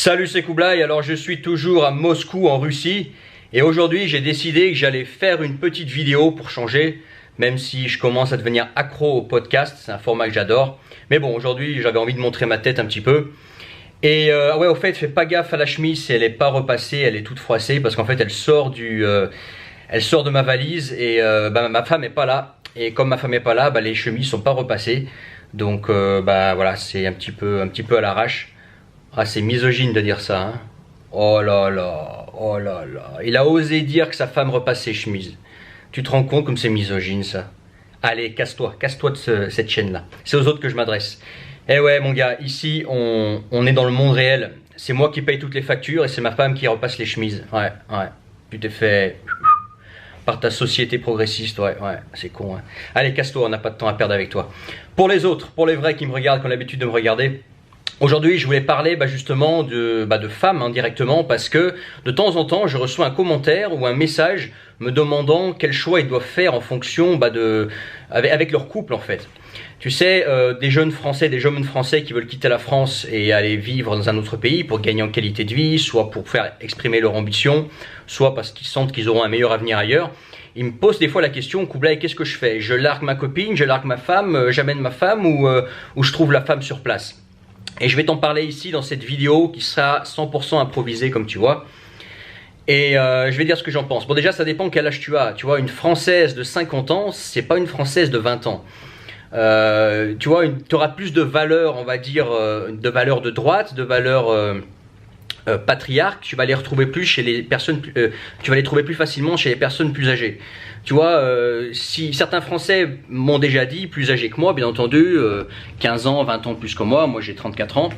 Salut, c'est Kublai. Alors je suis toujours à Moscou en Russie et aujourd'hui j'ai décidé que j'allais faire une petite vidéo pour changer, même si je commence à devenir accro au podcast, c'est un format que j'adore. Mais bon, aujourd'hui j'avais envie de montrer ma tête un petit peu. Et ouais, au fait, fais pas gaffe à la chemise, si elle est pas repassée, elle est toute froissée parce qu'en fait elle sort elle sort de ma valise et ma femme est pas là. Et comme ma femme est pas là, les chemises sont pas repassées. Donc voilà, c'est un petit peu à l'arrache. Ah, c'est misogyne de dire ça, hein. Oh là là, oh là là. Il a osé dire que sa femme repasse ses chemises. Tu te rends compte comme c'est misogyne, ça? Allez, casse-toi de cette chaîne-là. C'est aux autres que je m'adresse. Eh ouais, mon gars, ici, on est dans le monde réel. C'est moi qui paye toutes les factures et c'est ma femme qui repasse les chemises. Ouais. Tu t'es fait par ta société progressiste, ouais, c'est con, hein. Allez, casse-toi, on n'a pas de temps à perdre avec toi. Pour les autres, pour les vrais qui me regardent, qui ont l'habitude de me regarder, aujourd'hui, je voulais parler justement de femmes indirectement parce que de temps en temps, je reçois un commentaire ou un message me demandant quel choix ils doivent faire en fonction avec leur couple en fait. Tu sais, des jeunes Français qui veulent quitter la France et aller vivre dans un autre pays pour gagner en qualité de vie, soit pour faire exprimer leur ambition, soit parce qu'ils sentent qu'ils auront un meilleur avenir ailleurs. Ils me posent des fois la question, Kublai, qu'est-ce que je fais? Je largue ma copine, je largue ma femme, j'amène ma femme ou je trouve la femme sur place? Et je vais t'en parler ici dans cette vidéo qui sera 100% improvisée comme tu vois. Et je vais dire ce que j'en pense. Bon, déjà ça dépend quel âge tu as. Tu vois, une Française de 50 ans, c'est pas une Française de 20 ans. Tu vois, tu auras plus de valeurs, on va dire, de valeurs de droite, de valeurs patriarques. Tu vas les retrouver plus chez les personnes, tu vas les trouver plus facilement chez les personnes plus âgées. Tu vois, si certains Français m'ont déjà dit, plus âgés que moi, bien entendu, 15 ans, 20 ans plus que moi j'ai 34 ans,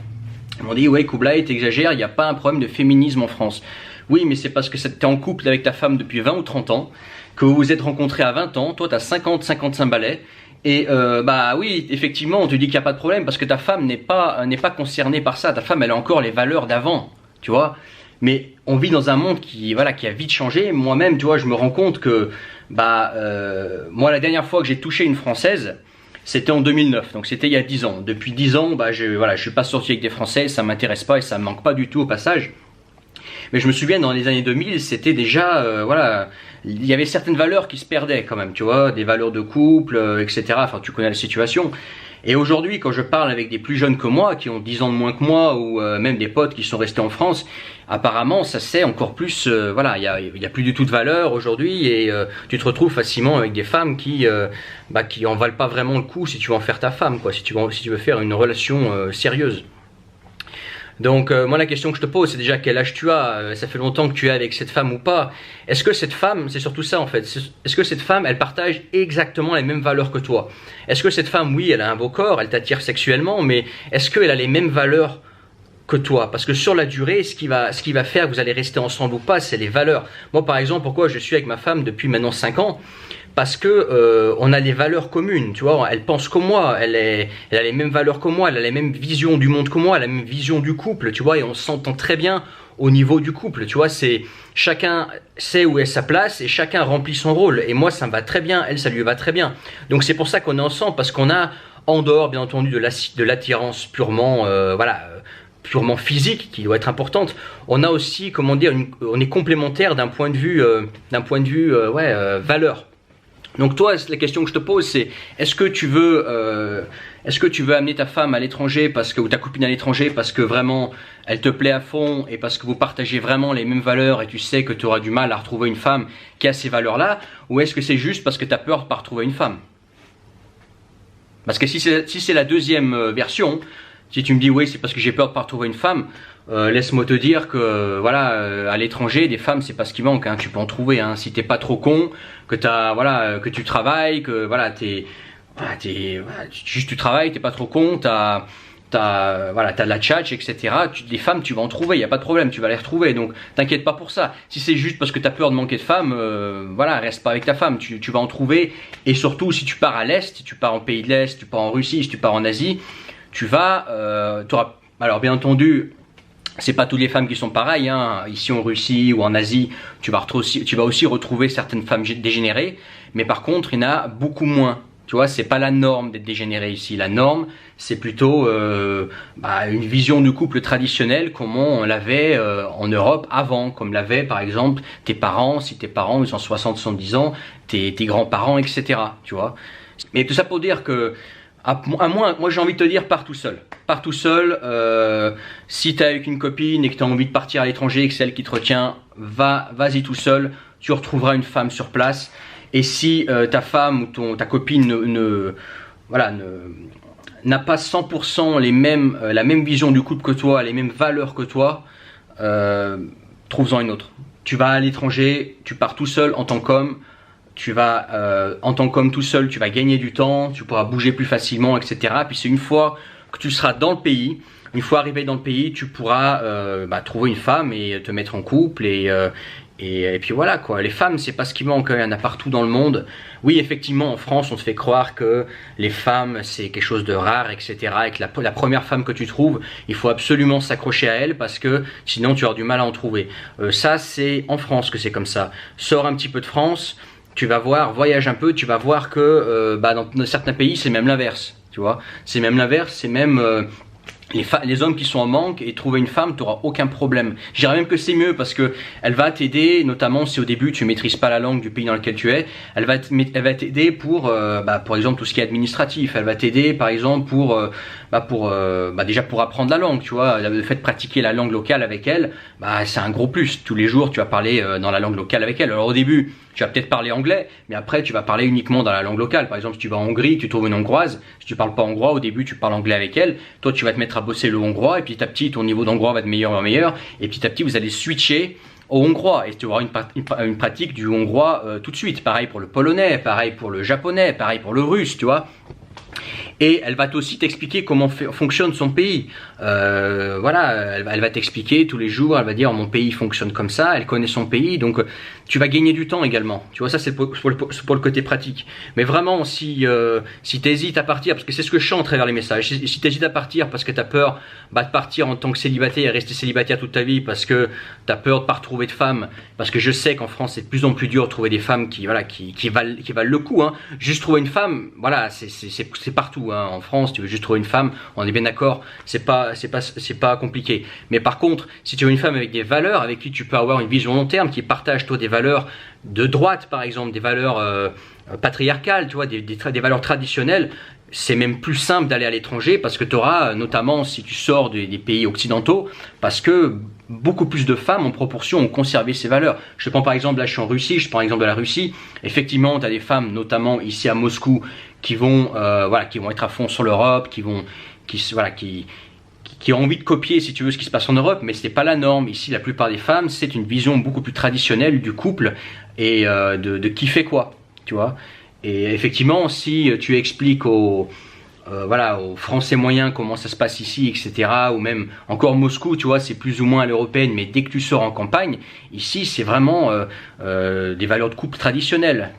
ils m'ont dit, ouais, Kublai, t'exagères, il n'y a pas un problème de féminisme en France. Oui, mais c'est parce que tu es en couple avec ta femme depuis 20 ou 30 ans, que vous vous êtes rencontrés à 20 ans, toi tu as 50, 55 balais, et oui, effectivement, on te dit qu'il n'y a pas de problème, parce que ta femme n'est pas concernée par ça, ta femme elle a encore les valeurs d'avant, tu vois. Mais on vit dans un monde qui a vite changé. Moi-même, tu vois, je me rends compte que moi, la dernière fois que j'ai touché une Française, c'était en 2009, donc c'était il y a 10 ans. Depuis 10 ans, je suis pas sorti avec des Françaises, ça m'intéresse pas et ça me manque pas du tout au passage. Mais je me souviens, dans les années 2000, c'était déjà, il y avait certaines valeurs qui se perdaient quand même, tu vois, des valeurs de couple, etc. Enfin, tu connais la situation. Et aujourd'hui, quand je parle avec des plus jeunes que moi, qui ont 10 ans de moins que moi, ou même des potes qui sont restés en France, apparemment, ça c'est encore plus, il y a plus du tout de valeur aujourd'hui, et tu te retrouves facilement avec des femmes qui en valent pas vraiment le coup si tu veux en faire ta femme, quoi, si tu veux faire une relation sérieuse. Donc moi la question que je te pose, c'est déjà quel âge tu as, ça fait longtemps que tu es avec cette femme ou pas. Est-ce que cette femme, c'est surtout ça en fait, est-ce que cette femme elle partage exactement les mêmes valeurs que toi? Est-ce que cette femme, oui, elle a un beau corps, elle t'attire sexuellement, mais est-ce qu'elle a les mêmes valeurs que toi? Parce que sur la durée, ce qui va faire que vous allez rester ensemble ou pas, c'est les valeurs. Moi par exemple, pourquoi je suis avec ma femme depuis maintenant 5 ans? Parce que on a des valeurs communes, tu vois, elle pense comme moi, elle a les mêmes valeurs que moi, elle a les mêmes visions du monde que moi, elle a la même vision du couple, tu vois, et on s'entend très bien au niveau du couple, tu vois, c'est chacun sait où est sa place et chacun remplit son rôle, et moi ça me va très bien, elle ça lui va très bien, donc c'est pour ça qu'on est ensemble, parce qu'on a, en dehors bien entendu de l'attirance purement, purement physique qui doit être importante, on a aussi, comment dire, on est complémentaires d'un point de vue, valeur. Donc toi, la question que je te pose, c'est est-ce que tu veux amener ta femme à l'étranger ou ta copine à l'étranger parce que vraiment elle te plaît à fond et parce que vous partagez vraiment les mêmes valeurs et tu sais que tu auras du mal à retrouver une femme qui a ces valeurs-là, ou est-ce que c'est juste parce que tu as peur de ne pas retrouver une femme? Parce que si c'est la deuxième version, si tu me dis oui c'est parce que j'ai peur de ne pas retrouver une femme, laisse-moi te dire que à l'étranger des femmes c'est pas ce qui manque, hein, tu peux en trouver, hein, si t'es pas trop con, que que tu travailles, que tu travailles, t'es pas trop con, t'as de la tchatch, etc. Des femmes tu vas en trouver, y a pas de problème, tu vas les retrouver, donc t'inquiète pas pour ça. Si c'est juste parce que t'as peur de manquer de femmes, reste pas avec ta femme, tu vas en trouver, et surtout si tu pars à l'Est, si tu pars en pays de l'Est, si tu pars en Russie, si tu pars en Asie, alors bien entendu, c'est pas toutes les femmes qui sont pareilles, hein. Ici en Russie ou en Asie, tu vas aussi retrouver certaines femmes dégénérées, mais par contre il y en a beaucoup moins. Tu vois, c'est pas la norme d'être dégénéré ici. La norme, c'est plutôt une vision du couple traditionnel comme on l'avait en Europe avant, comme l'avaient par exemple tes parents, si tes parents ils ont 60-70 ans, tes grands-parents, etc. Tu vois. Mais tout ça pour dire que moi j'ai envie de te dire, pars tout seul. Pars tout seul, si tu es avec une copine et que tu as envie de partir à l'étranger et que c'est elle qui te retient, vas-y tout seul, tu retrouveras une femme sur place. Et si ta femme ou ta copine n'a pas 100% la même vision du couple que toi, les mêmes valeurs que toi, trouve-en une autre. Tu vas à l'étranger, tu pars tout seul en tant qu'homme. Tu vas, en tant qu'homme tout seul, tu vas gagner du temps, tu pourras bouger plus facilement, etc. Puis c'est une fois que tu seras dans le pays, une fois arrivé dans le pays, tu pourras trouver une femme et te mettre en couple et puis voilà quoi. Les femmes, c'est pas ce qui manque, il y en a partout dans le monde. Oui, effectivement, en France, on te fait croire que les femmes, c'est quelque chose de rare, etc. Et que la première femme que tu trouves, il faut absolument s'accrocher à elle parce que sinon tu auras du mal à en trouver. Ça, c'est en France que c'est comme ça. Sors un petit peu de France. Tu vas voir, voyage un peu, tu vas voir que dans certains pays, c'est même l'inverse. Tu vois, c'est même l'inverse, c'est même les hommes qui sont en manque et trouver une femme, tu n'auras aucun problème. Je dirais même que c'est mieux parce que elle va t'aider, notamment si au début tu maîtrises pas la langue du pays dans lequel tu es, elle va t'aider pour exemple tout ce qui est administratif. Elle va t'aider par exemple déjà pour apprendre la langue, tu vois. Le fait de pratiquer la langue locale avec elle, c'est un gros plus. Tous les jours tu vas parler dans la langue locale avec elle. Alors au début tu vas peut-être parler anglais, mais après tu vas parler uniquement dans la langue locale. Par exemple, si tu vas en Hongrie, tu trouves une hongroise, si tu parles pas hongrois, au début tu parles anglais avec elle, toi tu vas te mettre à bosser le hongrois, et petit à petit ton niveau d'hongrois va être meilleur et meilleur, et petit à petit vous allez switcher au hongrois, et tu auras une pratique du hongrois tout de suite. Pareil pour le polonais, pareil pour le japonais, pareil pour le russe, tu vois. Et elle va aussi t'expliquer comment fonctionne son pays. Elle va t'expliquer tous les jours, elle va dire mon pays fonctionne comme ça, elle connaît son pays, donc tu vas gagner du temps également. Tu vois, ça c'est pour le côté pratique. Mais vraiment, si tu hésites à partir, parce que c'est ce que je chante à travers les messages, si tu hésites à partir parce que tu as peur de partir en tant que célibataire et rester célibataire toute ta vie, parce que tu as peur de ne pas retrouver de femme, parce que je sais qu'en France c'est de plus en plus dur de trouver des femmes qui valent le coup. Hein. Juste trouver une femme, voilà, c'est partout. Hein. En France, tu veux juste trouver une femme, on est bien d'accord, c'est pas compliqué. Mais par contre, si tu veux une femme avec des valeurs, avec qui tu peux avoir une vision long terme, qui partage toi des valeurs de droite par exemple, des valeurs patriarcales, tu vois, des valeurs traditionnelles, c'est même plus simple d'aller à l'étranger parce que tu auras, notamment si tu sors des pays occidentaux, parce que beaucoup plus de femmes en proportion ont conservé ces valeurs. Je prends par exemple, là je suis en Russie, je prends l'exemple de la Russie, effectivement tu as des femmes, notamment ici à Moscou, qui vont être à fond sur l'Europe, qui ont envie de copier, si tu veux, ce qui se passe en Europe, mais ce n'est pas la norme. Ici, la plupart des femmes, c'est une vision beaucoup plus traditionnelle du couple et de qui fait quoi, tu vois. Et effectivement, si tu expliques aux Français moyens comment ça se passe ici, etc., ou même encore Moscou, tu vois, c'est plus ou moins à l'européenne, mais dès que tu sors en campagne, ici, c'est vraiment des valeurs de couple traditionnelles.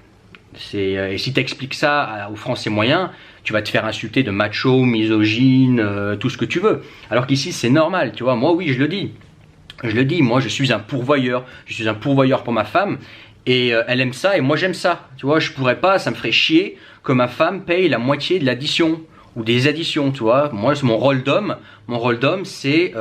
Et si tu expliques ça aux Français moyens, tu vas te faire insulter de macho, misogyne, tout ce que tu veux. Alors qu'ici, c'est normal, tu vois. Moi, oui, je le dis, moi, je suis un pourvoyeur. Je suis un pourvoyeur pour ma femme. Et elle aime ça et moi j'aime ça. Tu vois, je pourrais pas, ça me ferait chier que ma femme paye la moitié de l'addition ou des additions, tu vois. Moi, mon rôle d'homme, c'est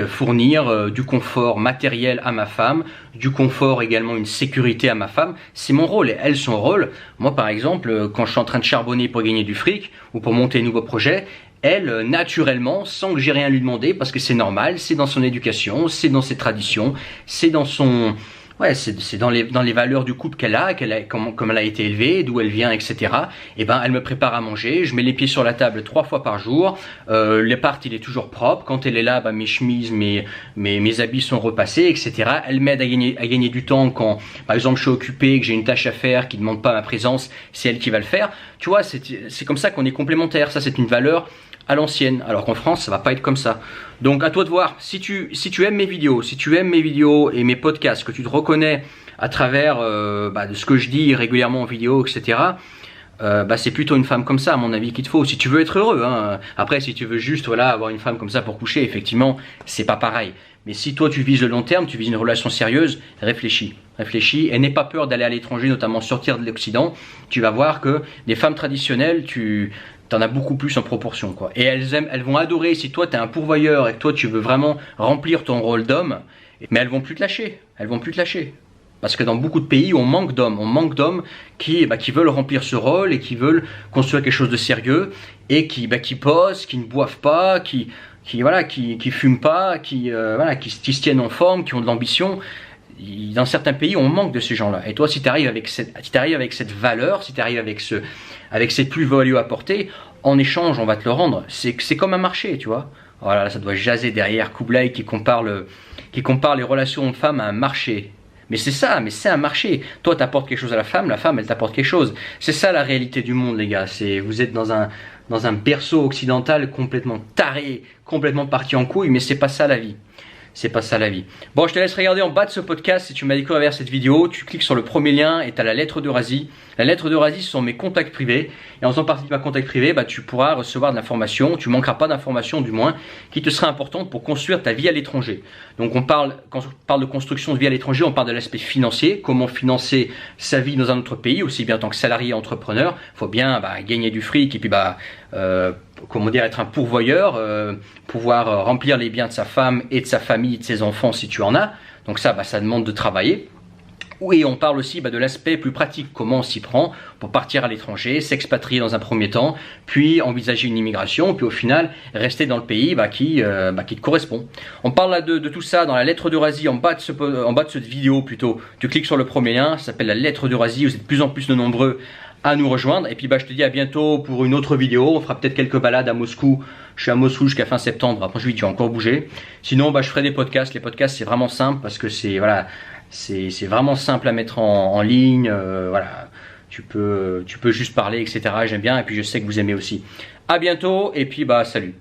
fournir du confort matériel à ma femme, du confort également, une sécurité à ma femme. C'est mon rôle et elle, son rôle. Moi, par exemple, quand je suis en train de charbonner pour gagner du fric ou pour monter un nouveau projet, elle, naturellement, sans que j'ai rien à lui demander, parce que c'est normal, c'est dans son éducation, c'est dans ses traditions, c'est dans son... Ouais, c'est dans les valeurs du couple comme elle a été élevée, d'où elle vient, etc. Et ben, elle me prépare à manger, je mets les pieds sur la table 3 fois par jour, l'appart il est toujours propre, quand elle est là, mes chemises, mes habits sont repassés, etc. Elle m'aide à gagner du temps quand, par exemple, je suis occupé, que j'ai une tâche à faire qui ne demande pas ma présence, c'est elle qui va le faire. Tu vois, c'est comme ça qu'on est complémentaires, ça c'est une valeur à l'ancienne, alors qu'en France ça va pas être comme ça. Donc à toi de voir, si tu aimes mes vidéos, et mes podcasts, que tu te reconnais à travers de ce que je dis régulièrement en vidéo, etc. C'est plutôt une femme comme ça à mon avis qu'il te faut, si tu veux être heureux, hein. Après si tu veux juste avoir une femme comme ça pour coucher, effectivement c'est pas pareil, Mais si toi tu vises le long terme, tu vises une relation sérieuse, réfléchis et n'aie pas peur d'aller à l'étranger, notamment sortir de l'Occident. Tu vas voir que des femmes traditionnelles, tu en as beaucoup plus en proportion, quoi. Et elles vont adorer si toi tu es un pourvoyeur et que toi tu veux vraiment remplir ton rôle d'homme, mais elles vont plus te lâcher. Elles vont plus te lâcher. Parce que dans beaucoup de pays, on manque d'hommes qui veulent remplir ce rôle et qui veulent construire quelque chose de sérieux et qui bossent, qui ne boivent pas, qui fument pas, qui se tiennent en forme, qui ont de l'ambition. Dans certains pays, on manque de ces gens-là. Et toi, si tu arrives avec cette valeur, si tu arrives avec cette plus-value apportée, en échange, on va te le rendre. C'est comme un marché, tu vois. Voilà, là, ça doit jaser derrière Kublai qui compare les relations hommes-femmes à un marché. Mais c'est ça, c'est un marché. Toi, tu apportes quelque chose à la femme, elle t'apporte quelque chose. C'est ça la réalité du monde, les gars. Vous êtes dans un berceau occidental complètement taré, complètement parti en couille, mais c'est pas ça la vie. C'est pas ça la vie. Bon, je te laisse regarder en bas de ce podcast si tu m'as découvert vers cette vidéo. Tu cliques sur le premier lien et tu as la lettre d'Eurasie. La lettre d'Eurasie, ce sont mes contacts privés. Et en faisant partie de ma contact privé, tu pourras recevoir de l'information. Tu manqueras pas d'informations, du moins, qui te sera importante pour construire ta vie à l'étranger. Donc, quand on parle de construction de vie à l'étranger, on parle de l'aspect financier. Comment financer sa vie dans un autre pays, aussi bien en tant que salarié, entrepreneur. Il faut bien gagner du fric et puis être un pourvoyeur, pouvoir remplir les biens de sa femme et de sa famille, de ses enfants si tu en as. Donc ça demande de travailler. Et on parle aussi de l'aspect plus pratique, comment on s'y prend pour partir à l'étranger, s'expatrier dans un premier temps, puis envisager une immigration, puis au final rester dans le pays qui te correspond. On parle là de tout ça dans la lettre d'Eurasie, en bas de cette vidéo plutôt. Tu cliques sur le premier lien, ça s'appelle la lettre d'Eurasie, vous êtes de plus en plus de nombreux à nous rejoindre. Et puis je te dis à bientôt pour une autre vidéo. On fera peut-être quelques balades à Moscou. Je suis à Moscou jusqu'à fin septembre. Après je vais encore bouger. Sinon je ferai des podcasts. Les podcasts c'est vraiment simple parce que c'est vraiment simple à mettre en ligne. Tu peux juste parler, etc. J'aime bien et puis je sais que vous aimez aussi. À bientôt et puis salut.